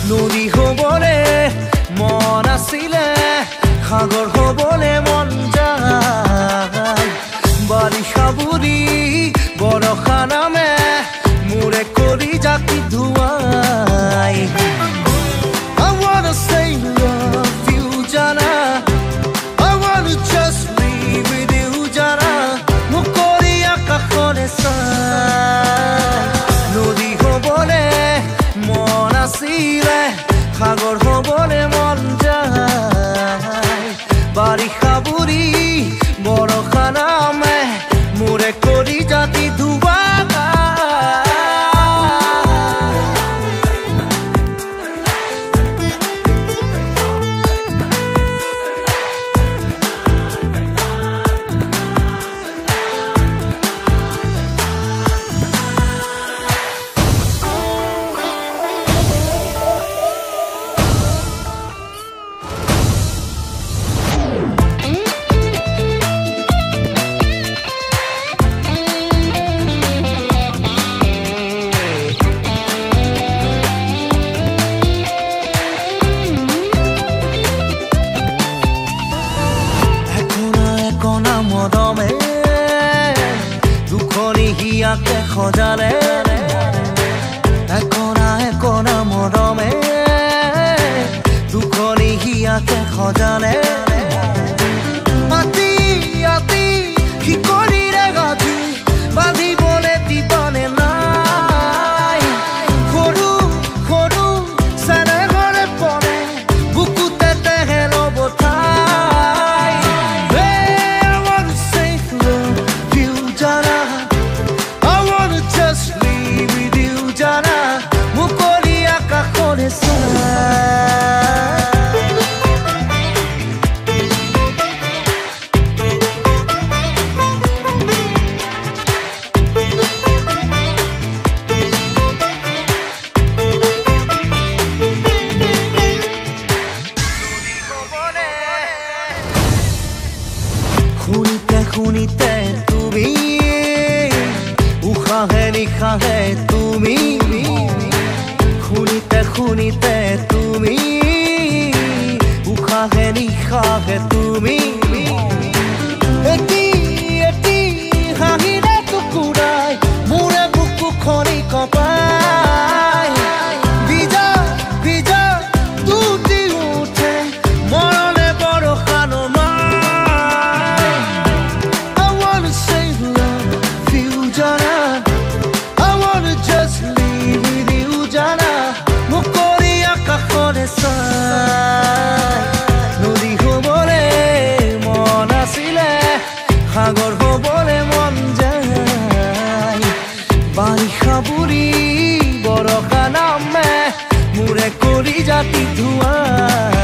নদী হবলে মন আছিলে সাগৰ হবলে মন যায় বাৰিষা বুৰি বৰষা নামে মোৰে কৰি জাতি ধুৱাই I wanna say love you জানা I wanna just live with you জানা মোক কৰি আকাশলে চাই নদী হবলে মন আছিলে সাগৰ হবলে মন যায় বাৰিষা বুৰি বৰষা নামে মোৰে কৰি জাতি ধুৱাই মদমে দুখনি হিয়াকে সজালে একনা মদমে দুখনি হিয়াকে সজালে আতি আতি শিকলিৰে গাঁঠি বান্ধিবলে দিবনে নাই সৰু সৰু চেনেহৰে পৰে বুকুতে তেহেল বঠাই শুনিতে তুমি উশাহে নিশাহে তুমি শুনিতে তুমি উশাহে নিশাহে তুমি এটি এটি হাঁহিৰে টুকুৰাই মোৰে বুকু খনি কপাই ভিজা ভিজা তুতি উঠে মৰণে বৰষা নমাই just leave with you জানা মোক কৰি আকাশলে চাই নদী হবলে মন আছিলে সাগৰ হবলে মন যায় বাৰিষা বুৰি বৰষা নামে মোৰে কৰি জাতি ধুৱাই